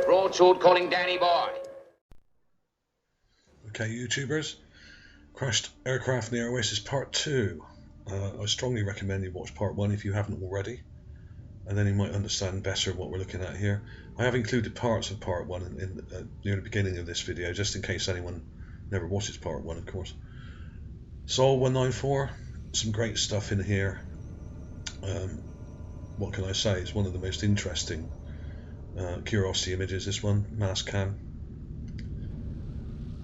Broadsword calling Danny Boy. Okay, YouTubers, crashed aircraft in the Oasis Part 2. I strongly recommend you watch Part 1 if you haven't already, and then you might understand better what we're looking at here. I have included parts of Part 1 near the beginning of this video, just in case anyone never watches Part 1, of course. Sol 194, some great stuff in here. What can I say? It's one of the most interesting Curiosity images, this one, mass cam.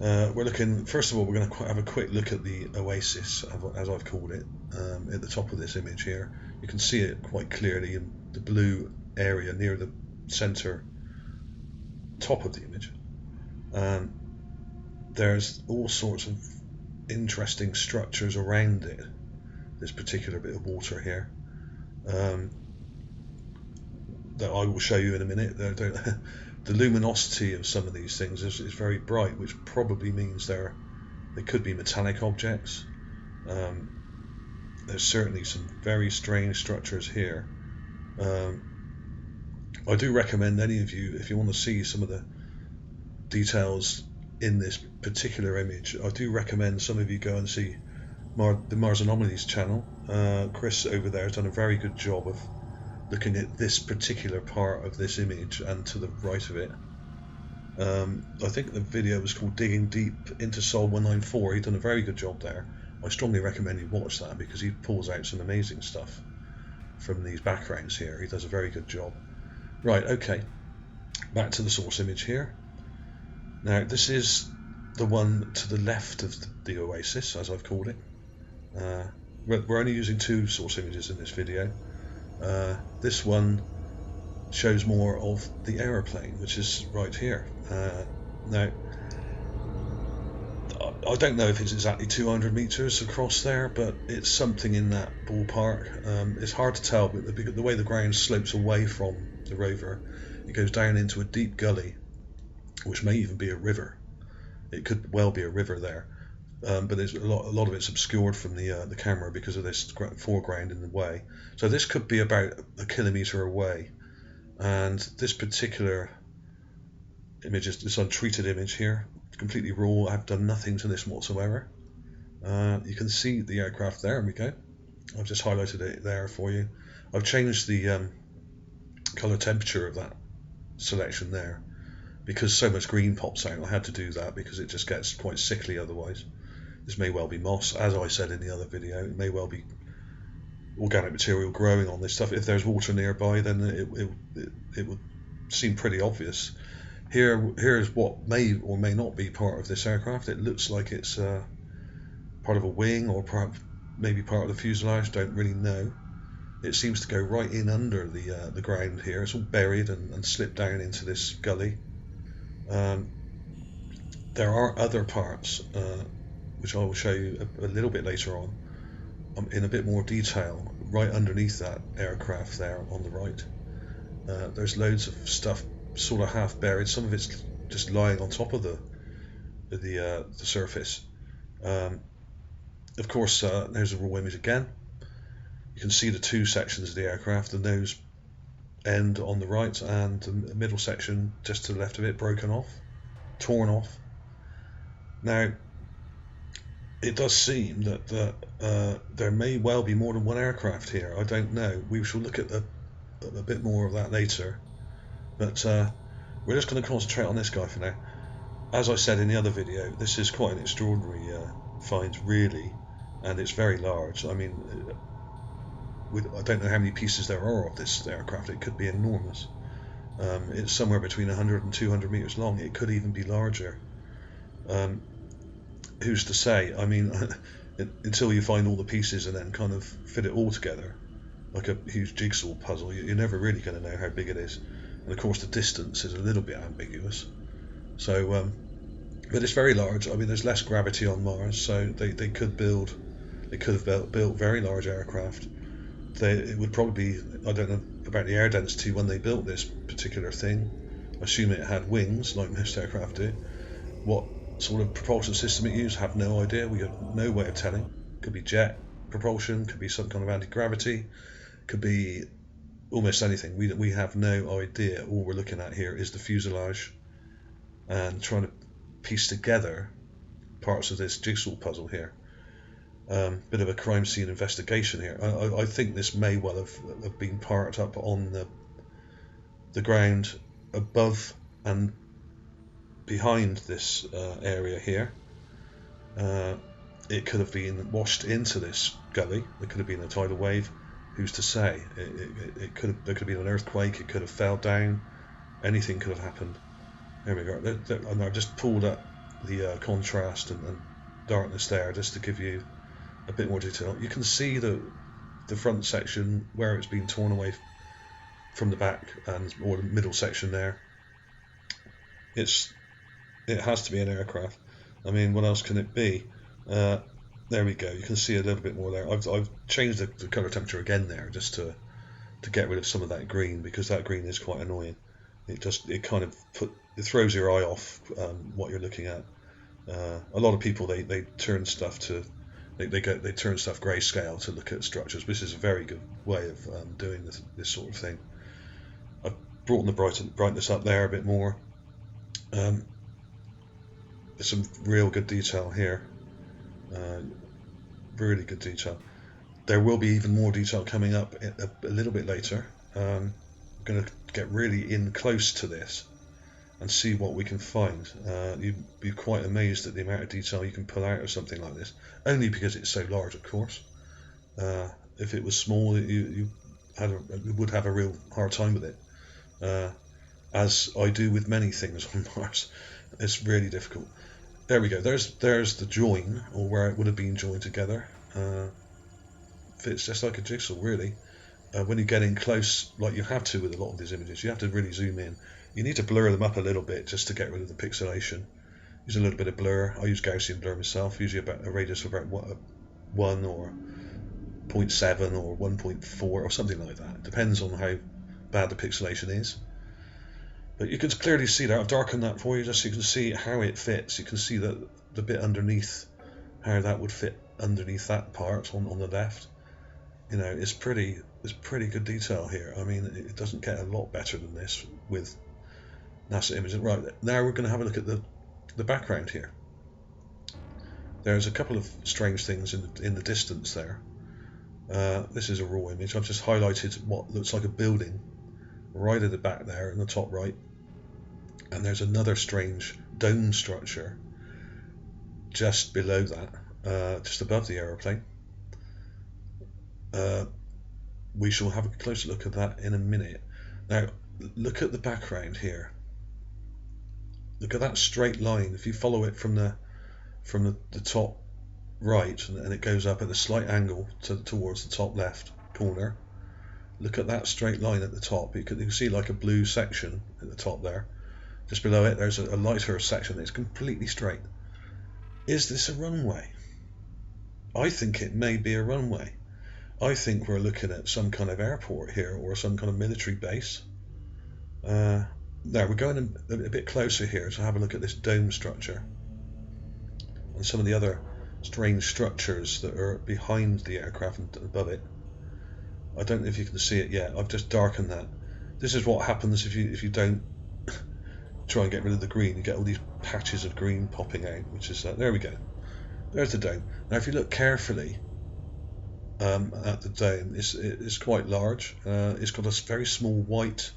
We're looking, first of all, we're going to have a quick look at the Oasis, as I've called it, at the top of this image here. You can see it quite clearly in the blue area near the center top of the image. There's all sorts of interesting structures around it, this particular bit of water here, that I will show you in a minute. The luminosity of some of these things is very bright, which probably means they could be metallic objects. There's certainly some very strange structures here. I do recommend any of you, if you want to see some of the details in this particular image, I do recommend some of you go and see the Mars Anomalies channel. Chris over there has done a very good job of looking at this particular part of this image and to the right of it. I think the video was called Digging Deep into Sol 194. He's done a very good job there. I strongly recommend you watch that because he pulls out some amazing stuff from these backgrounds here. He does a very good job. Right, okay, back to the source image here. Now this is the one to the left of the Oasis, as I've called it. We're only using two source images in this video. This one shows more of the aeroplane, which is right here. Now, I don't know if it's exactly 200 meters across there, but it's something in that ballpark. It's hard to tell, but the way the ground slopes away from the Rover, it goes down into a deep gully, which may even be a river. It could well be a river there. But there's a lot of it's obscured from the camera because of this foreground in the way. So this could be about a kilometer away, and this particular image is this untreated image here, completely raw. I've done nothing to this whatsoever. You can see the aircraft there. There we go. I've just highlighted it there for you. I've changed the color temperature of that selection there because so much green pops out. I had to do that because it just gets quite sickly otherwise. This may well be moss, as I said in the other video. It may well be organic material growing on this stuff. If there's water nearby, then it would seem pretty obvious. Here's what may or may not be part of this aircraft. It looks like it's part of a wing or maybe part of the fuselage. Don't really know. It seems to go right in under the ground here. It's all buried and slipped down into this gully. There are other parts, which I will show you a little bit later on, in a bit more detail, right underneath that aircraft there on the right. There's loads of stuff sort of half buried. Some of it's just lying on top of the surface. Of course, there's a raw image again. You can see the two sections of the aircraft, the nose end on the right and the middle section just to the left of it, broken off, torn off. Now, it does seem that there may well be more than one aircraft here. I don't know. We shall look at a bit more of that later. But we're just going to concentrate on this guy for now. As I said in the other video, this is quite an extraordinary find, really, and it's very large. I mean, I don't know how many pieces there are of this aircraft. It could be enormous. It's somewhere between 100 and 200 meters long. It could even be larger. Who's to say? I mean, until you find all the pieces and then kind of fit it all together like a huge jigsaw puzzle, you're never really going to know how big it is. And of course the distance is a little bit ambiguous. So, but it's very large. I mean, there's less gravity on Mars, so they could have built very large aircraft. It would probably be, I don't know about the air density when they built this particular thing. I assume it had wings like most aircraft do. What sort of propulsion system it used, have no idea. We have no way of telling. Could be jet propulsion, could be some kind of anti-gravity, could be almost anything. We have no idea. All we're looking at here is the fuselage and trying to piece together parts of this jigsaw puzzle here. Bit of a crime scene investigation here. I think this may well have been parked up on the ground above and behind this area here. It could have been washed into this gully. There could have been a tidal wave. Who's to say? There could have been an earthquake. It could have fell down. Anything could have happened. There we go. And I've just pulled up the contrast and darkness there just to give you a bit more detail. You can see the front section where it's been torn away from the back, or the middle section there. It has to be an aircraft. I mean, what else can it be? There we go. You can see a little bit more there. I've changed the colour temperature again there just to get rid of some of that green, because that green is quite annoying. It kind of throws your eye off what you're looking at. A lot of people they turn stuff to they turn stuff grayscale to look at structures. This is a very good way of doing this sort of thing. I've brought the brightness up there a bit more. There's some real good detail here. Really good detail. There will be even more detail coming up a little bit later. I'm going to get really in close to this and see what we can find. You'd be quite amazed at the amount of detail you can pull out of something like this, only because it's so large, of course. If it was small, you would have a real hard time with it, as I do with many things on Mars. It's really difficult. There we go. There's the join, or where it would have been joined together. Fits just like a jigsaw, really. When you get in close, like you have to with a lot of these images, you have to really zoom in. You need to blur them up a little bit just to get rid of the pixelation. Use a little bit of blur. I use Gaussian blur myself, usually about a radius of about 1 or 0.7 or 1.4 or something like that. Depends on how bad the pixelation is. But you can clearly see there. I've darkened that for you just so you can see how it fits. You can see the bit underneath, how that would fit underneath that part on the left. You know, it's pretty good detail here. I mean, it doesn't get a lot better than this with NASA images. Right, now we're going to have a look at the background here. There's a couple of strange things in the distance there. This is a raw image. I've just highlighted what looks like a building right at the back there in the top right, and there's another strange dome structure just below that, just above the aeroplane. We shall have a closer look at that in a minute. Now look at the background here. Look at that straight line. If you follow it from the top right, and it goes up at a slight angle towards the top left corner. Look at that straight line at the top. You can see like a blue section at the top there. Just below it, there's a lighter section that's completely straight. Is this a runway? I think it may be a runway. I think we're looking at some kind of airport here, or some kind of military base. Now we're going a bit closer here to have a look at this dome structure and some of the other strange structures that are behind the aircraft and above it. I don't know if you can see it yet. I've just darkened that. This is what happens if you don't try and get rid of the green. You get all these patches of green popping out, which is there we go. There's the dome. Now if you look carefully at the dome, it's quite large. It's got a very small white,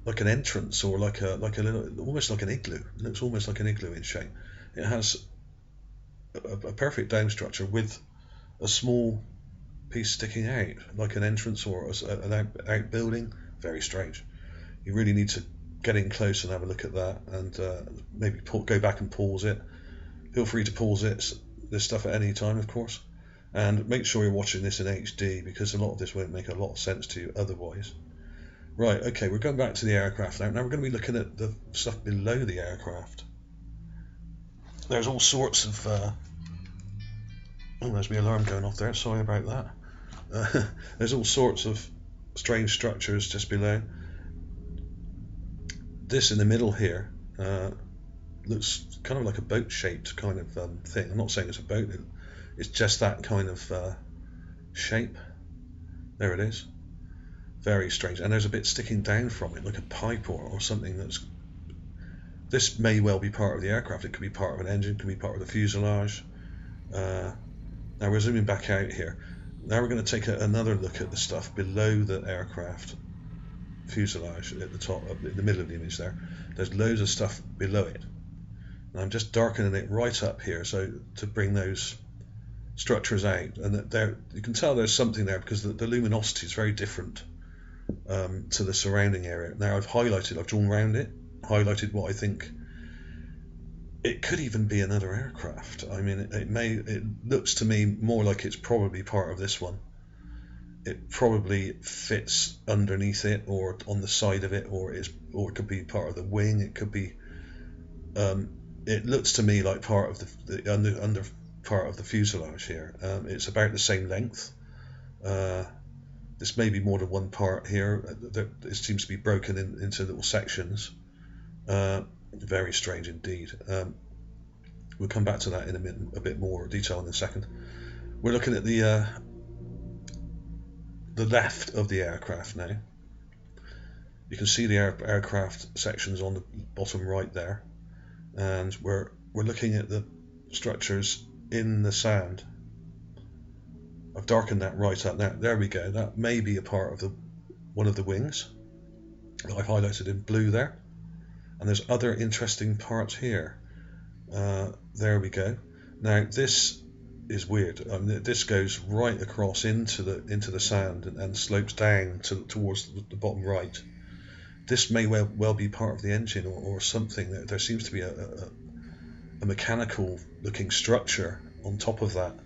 like an entrance, or like a little, almost like an igloo. It looks almost like an igloo in shape. It has a perfect dome structure with a small piece sticking out, like an entrance or an outbuilding. Very strange. You really need to get in close and have a look at that, and maybe go back and pause it. Feel free to pause this stuff at any time, of course, and make sure you're watching this in HD, because a lot of this won't make a lot of sense to you otherwise. Right, okay, we're going back to the aircraft now. Now we're going to be looking at the stuff below the aircraft. There's all sorts of oh, there's my alarm going off there, sorry about that. There's all sorts of strange structures just below. This in the middle here looks kind of like a boat-shaped kind of thing. I'm not saying it's a boat, it's just that kind of shape. There it is. Very strange. And there's a bit sticking down from it, like a pipe or something. This may well be part of the aircraft. It could be part of an engine, it could be part of the fuselage. Now we're zooming back out here. Now we're going to take another look at the stuff below the aircraft fuselage at the top, in the middle of the image there. There's loads of stuff below it. And I'm just darkening it right up here so to bring those structures out. And there, you can tell there's something there because the luminosity is very different to the surrounding area. Now I've drawn around it, highlighted what I think. It could even be another aircraft. I mean, it looks to me more like it's probably part of this one. It probably fits underneath it or on the side of it, or it could be part of the wing. It could be. It looks to me like part of the under part of the fuselage here. It's about the same length. This may be more than one part here. It seems to be broken into little sections. Very strange indeed. We'll come back to that in a bit more detail in a second. We're looking at the left of the aircraft now. You can see the aircraft sections on the bottom right there, and we're looking at the structures in the sand. I've darkened that right up now. There we go. That may be a part of one of the wings that I've highlighted in blue there. And there's other interesting parts here. There we go. Now this is weird. This goes right across into the sand and slopes down towards the bottom right. This may well be part of the engine or something. There seems to be a mechanical looking structure on top of that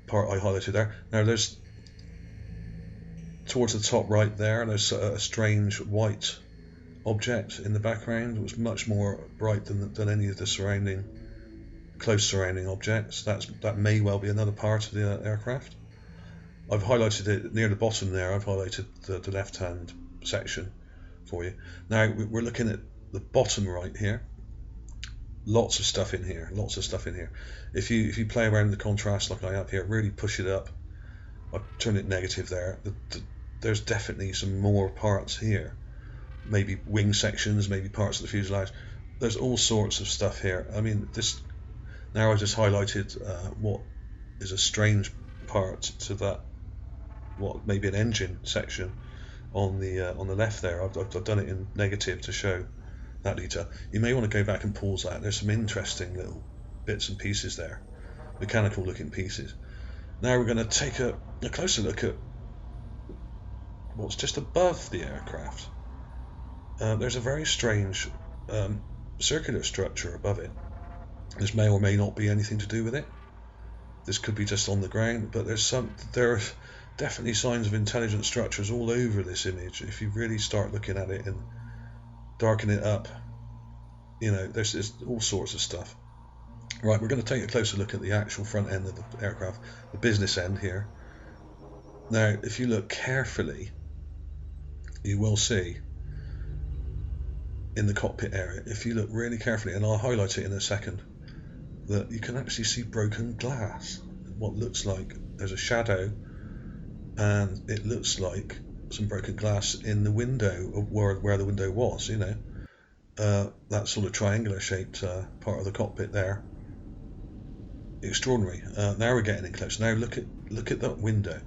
part I highlighted there. Now there's towards the top right there's a strange white object in the background. It was much more bright than any of the close surrounding objects. That may well be another part of the aircraft. I've highlighted it near the bottom there. I've highlighted the left hand section for you. Now we're looking at the bottom right here. Lots of stuff in here. If you play around with the contrast like I have here, really push it up. I've turned it negative there. There's definitely some more parts here. Maybe wing sections, maybe parts of the fuselage. There's all sorts of stuff here. I mean, now I just highlighted what is a strange part to that, what maybe an engine section on the left there. I've done it in negative to show that detail. You may want to go back and pause that. There's some interesting little bits and pieces there, mechanical looking pieces. Now we're going to take a closer look at what's just above the aircraft. There's a very strange circular structure above it. This may or may not be anything to do with it. This could be just on the ground, but there are definitely signs of intelligent structures all over this image. If you really start looking at it and darken it up, there's all sorts of stuff. Right, we're going to take a closer look at the actual front end of the aircraft, the business end here. Now, if you look carefully, you will see in the cockpit area, if you look really carefully, and I'll highlight it in a second, that you can actually see broken glass. What looks like there's a shadow, and it looks like some broken glass in the window of where the window was. That sort of triangular shaped part of the cockpit there. Extraordinary. Now we're getting in close. Now look at that window.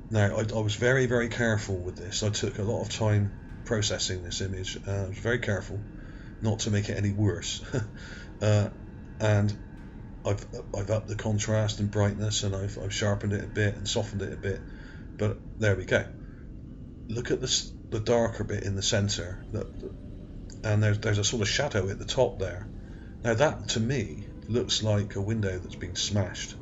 Now I was very, very careful with this. I took a lot of time processing this image. I was very careful not to make it any worse. And I've upped the contrast and brightness, and I've sharpened it a bit and softened it a bit. But there we go. Look at the darker bit in the centre, and there's a sort of shadow at the top there. Now that to me looks like a window that's been smashed,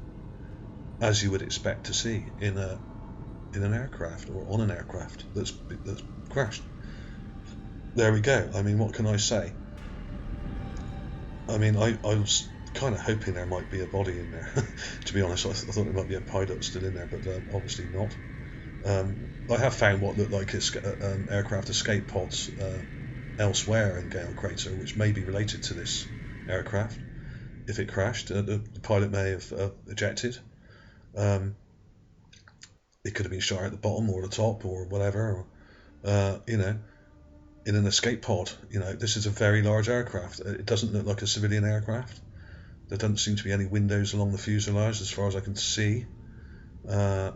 as you would expect to see in an aircraft or on an aircraft that's crashed. There we go. I mean, what can I say? I mean, I was kind of hoping there might be a body in there. To be honest, I thought there might be a pilot still in there, but obviously not. I have found what looked like aircraft escape pods elsewhere in Gale Crater, which may be related to this aircraft. If it crashed, the pilot may have ejected. it could have been shot at the bottom or the top or whatever, or, you know, in an escape pod. You know, this is a very large aircraft. It doesn't look like a civilian aircraft. There doesn't seem to be any windows along the fuselage as far as I can see. There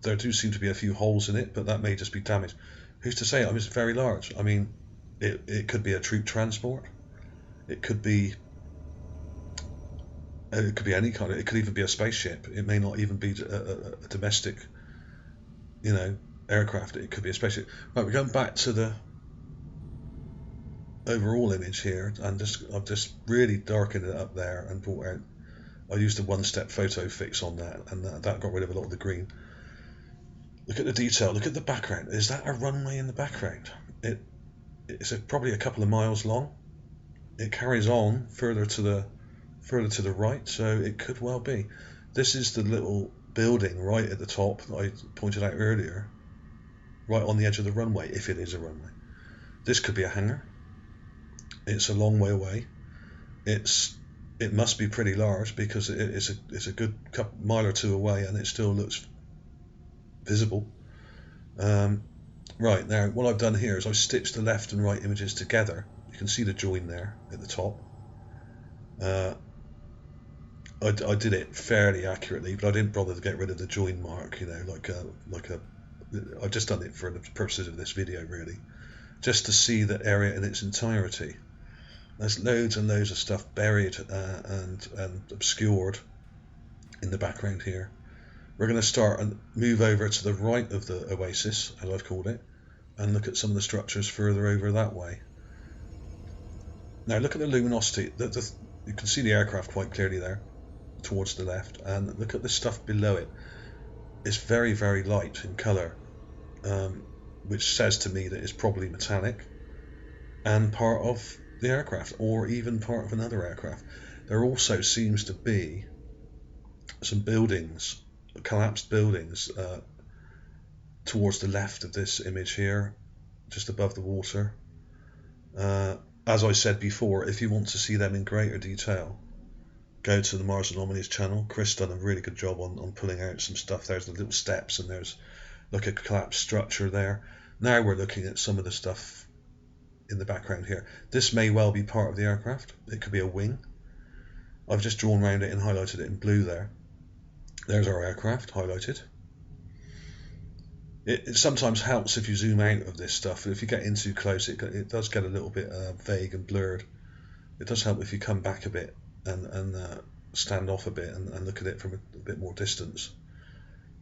do seem to be a few holes in it, but that may just be damage. Who's to say? I mean, it's very large. I mean, it could be a troop transport. It could be any kind of. It could even be a spaceship. It may not even be a domestic, you know, aircraft. It could be a spaceship. Right, we're going back to the overall image here, and I've just really darkened it up there and brought out. I used a one-step photo fix on that, and that got rid of a lot of the green. Look at the detail. Look at the background. Is that a runway in the background? It's probably a couple of miles long. It carries on further to the right, so it could well be. This is the little building right at the top that I pointed out earlier, right on the edge of the runway, if it is a runway. This could be a hangar. It's a long way away. It must be pretty large because it's a good mile or two away, and it still looks visible. Right, now what I've done here is I've stitched the left and right images together. You can see the join there at the top. I did it fairly accurately, but I didn't bother to get rid of the join mark, you know, I've just done it for the purposes of this video, really, just to see the area in its entirety. There's loads and loads of stuff buried and obscured in the background here. We're going to start and move over to the right of the oasis, as I've called it, and look at some of the structures further over that way. Now look at the luminosity. You can see the aircraft quite clearly there, towards the left, and look at the stuff below it. It's very, very light in colour, which says to me that it's probably metallic and part of the aircraft, or even part of another aircraft. There also seems to be some buildings, collapsed buildings, towards the left of this image here, just above the water. As I said before, if you want to see them in greater detail, go to the Mars Anomalies channel. Chris done a really good job on pulling out some stuff. There's the little steps, and there's like a collapsed structure there. Now we're looking at some of the stuff in the background here. This may well be part of the aircraft. It could be a wing. I've just drawn around it and highlighted it in blue there. There's our aircraft highlighted. It sometimes helps if you zoom out of this stuff. If you get in too close, it does get a little bit vague and blurred. It does help if you come back a bit and stand off a bit and look at it from a bit more distance.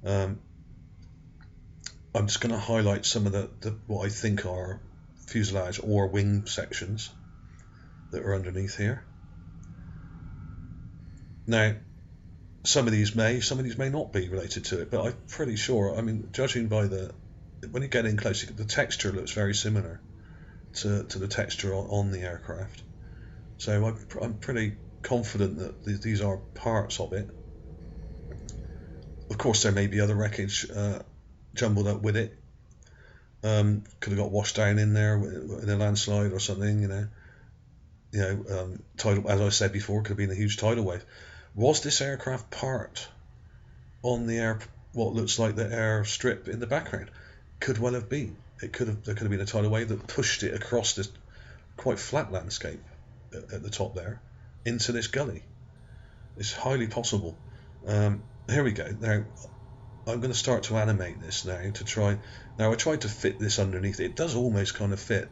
I'm just going to highlight some of the what I think are fuselage or wing sections that are underneath here. Now, some of these may not be related to it, but I'm pretty sure. I mean, judging by when you get in close, the texture looks very similar to the texture on the aircraft. So I'm pretty confident that these are parts of it. Of course, there may be other wreckage jumbled up with it. Could have got washed down in there in a landslide or something, you know. Tidal, as I said before, could have been a huge tidal wave. Was this aircraft parked on the what looks like the airstrip in the background? Could well have been. There could have been a tidal wave that pushed it across this quite flat landscape at the top there into this gully. It's highly possible. Here we go. Now I'm going to start to animate this now to try. Now I tried to fit this underneath. It does almost kind of fit.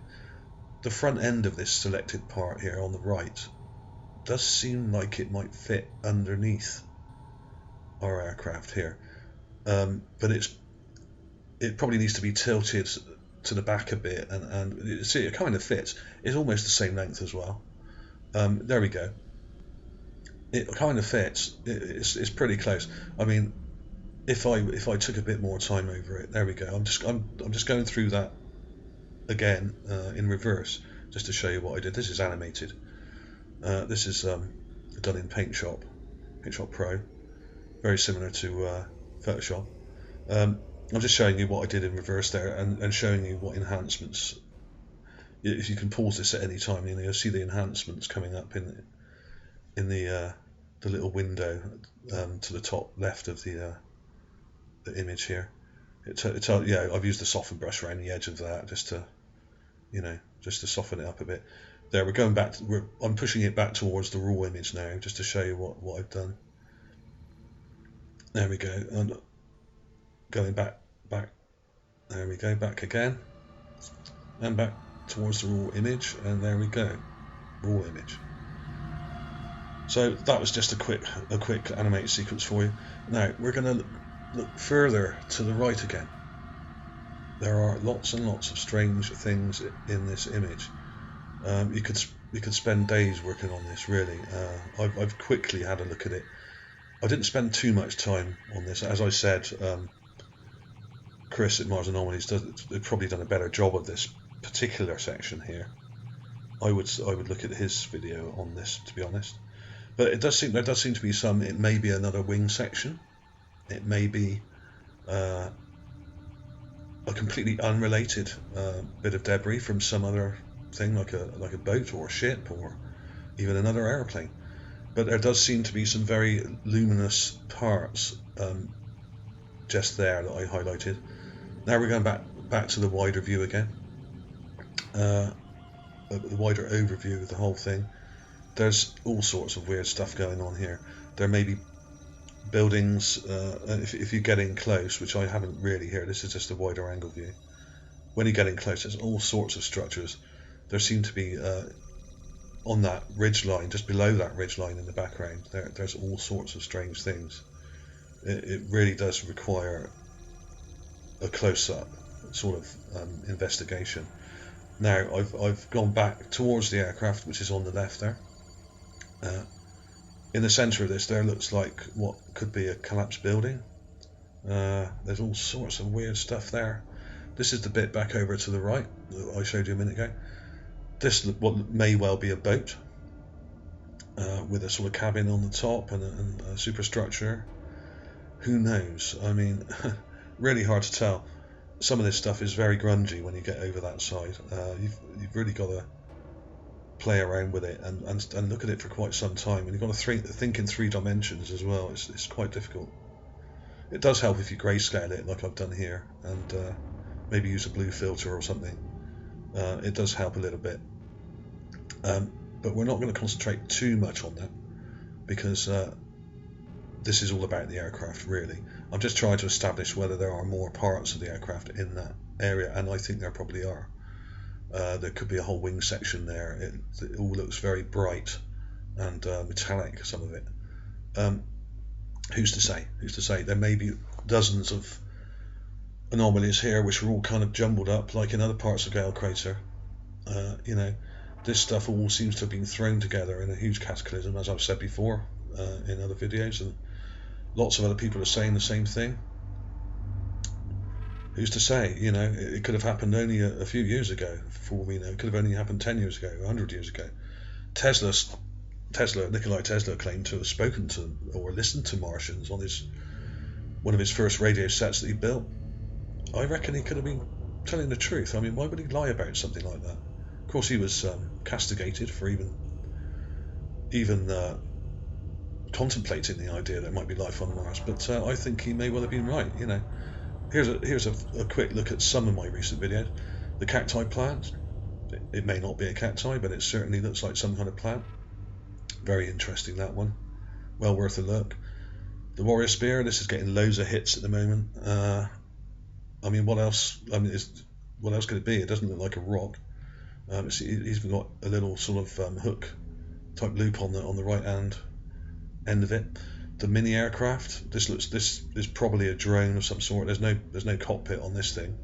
The front end of this selected part here on the right does seem like it might fit underneath our aircraft here, but it probably needs to be tilted to the back a bit, and see, it kind of fits. It's almost the same length as well. There we go. It kind of fits. It's pretty close. I mean, if I took a bit more time over it, there we go. I'm just going through that again in reverse just to show you what I did. This is animated. This is done in PaintShop Pro, very similar to Photoshop. I'm just showing you what I did in reverse there, and showing you what enhancements. If you can pause this at any time, you'll see the enhancements coming up in the little window to the top left of the the image here. Yeah, I've used the soften brush around the edge of that just to, just to soften it up a bit. There, we're going back. I'm pushing it back towards the raw image now, just to show you what I've done. There we go. And going back. There we go, back again, and back towards the raw image, and there we go, raw image. So that was just a quick animated sequence for you. Now we're going to look further to the right again. There are lots and lots of strange things in this image. You could spend days working on this, really. I've quickly had a look at it. I didn't spend too much time on this. As I said, Chris at Mars Anomalies they've probably done a better job of this particular section here. I would look at his video on this, to be honest. But there does seem to be some. It may be another wing section. It may be a completely unrelated bit of debris from some other thing, like a boat or a ship or even another airplane. But there does seem to be some very luminous parts just there that I highlighted. Now we're going back to the wider view again, the wider overview of the whole thing. There's all sorts of weird stuff going on here. There may be buildings, if you get in close, which I haven't really here, this is just a wider angle view. When you get in close, there's all sorts of structures. There seem to be, on that ridge line, just below that ridge line in the background, there's all sorts of strange things. It really does require a close-up sort of investigation. Now I've gone back towards the aircraft, which is on the left there. In the centre of this, there looks like what could be a collapsed building. There's all sorts of weird stuff there. This is the bit back over to the right that I showed you a minute ago. This what may well be a boat with a sort of cabin on the top and a superstructure. Who knows? I mean, really hard to tell. Some of this stuff is very grungy when you get over that side. You've really got to play around with it and look at it for quite some time, and you've got to think in 3 dimensions as well. It's quite difficult. It does help if you grayscale it like I've done here, and maybe use a blue filter or something. It does help a little bit, but we're not going to concentrate too much on that, because this is all about the aircraft, really. I'm just trying to establish whether there are more parts of the aircraft in that area, and I think there probably are. There could be a whole wing section there. It all looks very bright and metallic, some of it. Who's to say? Who's to say? There may be dozens of anomalies here which are all kind of jumbled up, like in other parts of Gale Crater. This stuff all seems to have been thrown together in a huge cataclysm, as I've said before in other videos, and lots of other people are saying the same thing. Who's to say? It could have happened only a few years ago, for all we know. It could have only happened 10 years ago, 100 years ago. Nikola Tesla claimed to have spoken to or listened to Martians on one of his first radio sets that he built. I reckon he could have been telling the truth. I mean, why would he lie about something like that? Of course, he was castigated for even contemplating the idea there might be life on Mars. But I think he may well have been right. Here's a quick look at some of my recent videos. The cacti plant. It may not be a cacti, but it certainly looks like some kind of plant. Very interesting, that one. Well worth a look. The warrior spear. This is getting loads of hits at the moment. I mean, what else? What else could it be? It doesn't look like a rock. He's got a little sort of hook type loop on the right hand end of it. The mini aircraft. This is probably a drone of some sort. There's no cockpit on this thing.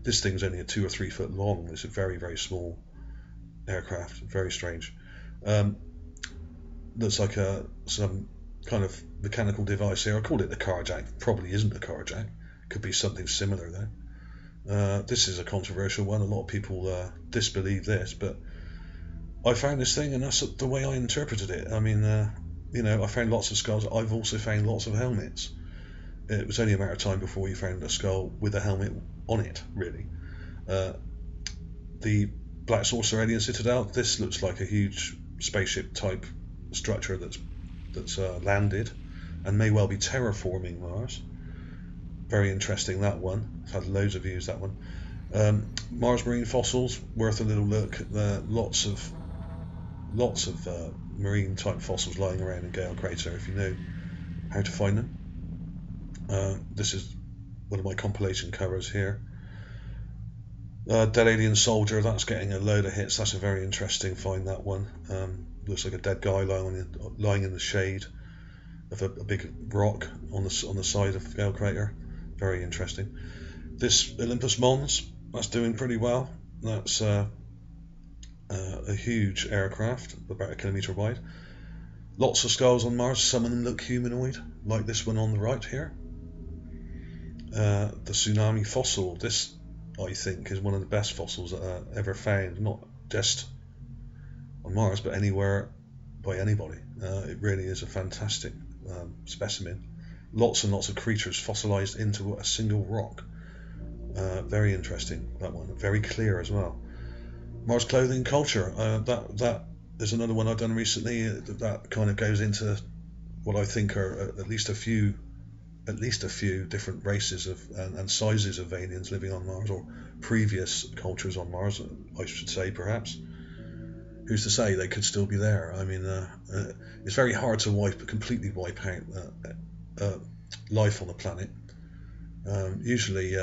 This thing's only a 2 or 3 foot long. It's a very, very small aircraft. Very strange. Looks like some kind of mechanical device here. I called it the car jack. Probably isn't a car jack. Could be something similar though. This is a controversial one. A lot of people disbelieve this, but I found this thing, and that's the way I interpreted it. I mean, I found lots of skulls. I've also found lots of helmets. It was only a matter of time before you found a skull with a helmet on it, really. The Black Saucer Alien Citadel. This looks like a huge spaceship type structure that's landed and may well be terraforming Mars. very interesting, that one. I've had loads of views, that one. Mars marine fossils, worth a little look. Lots of marine type fossils lying around in Gale Crater if you know how to find them. This is one of my compilation covers here. Dead alien soldier, that's getting a load of hits. That's a very interesting find, that one. Looks like a dead guy lying in the shade of a big rock on the side of Gale Crater. Very interesting. This Olympus Mons, that's doing pretty well. That's a huge aircraft, about 1 kilometre wide. Lots of skulls on Mars. Some of them look humanoid, like this one on the right here. The tsunami fossil. This, I think, is one of the best fossils ever found, not just on Mars, but anywhere by anybody. It really is a fantastic specimen. Lots and lots of creatures fossilized into a single rock. Very interesting, that one. Very clear as well. Mars clothing culture. That is another one I've done recently. That kind of goes into what I think are at least a few different races and sizes of aliens living on Mars, or previous cultures on Mars, I should say, perhaps. Who's to say they could still be there? I mean, it's very hard to completely wipe out life on the planet. Usually,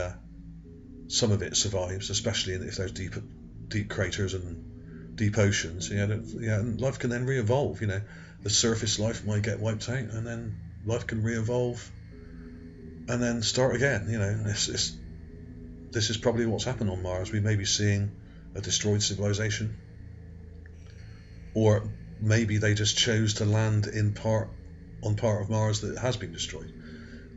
some of it survives, especially if there's deep craters and deep oceans. And life can then re-evolve. The surface life might get wiped out, and then life can re-evolve and then start again. This is probably what's happened on Mars. We may be seeing a destroyed civilization, or maybe they just chose to land on part of Mars that has been destroyed.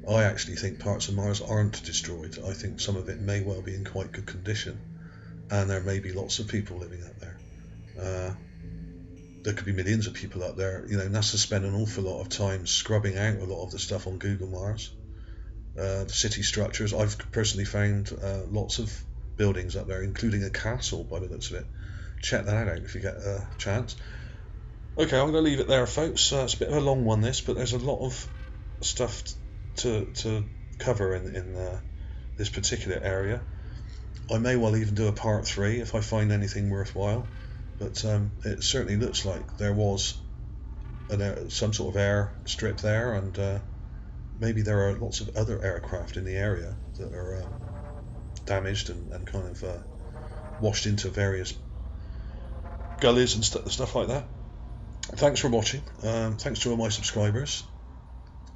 I actually think parts of Mars aren't destroyed. I think some of it may well be in quite good condition, and there may be lots of people living up there. There could be millions of people up there. NASA spent an awful lot of time scrubbing out a lot of the stuff on Google Mars. The city structures, I've personally found lots of buildings up there, including a castle by the looks of it. Check that out if you get a chance. Okay, I'm going to leave it there, folks. It's a bit of a long one, this, but there's a lot of stuff to cover in this particular area. I may well even do a part 3 if I find anything worthwhile, but it certainly looks like there was some sort of air strip there, and maybe there are lots of other aircraft in the area that are damaged and kind of washed into various gullies and stuff like that. Thanks for watching. Thanks to all my subscribers.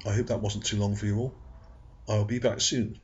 I hope that wasn't too long for you all. I'll be back soon.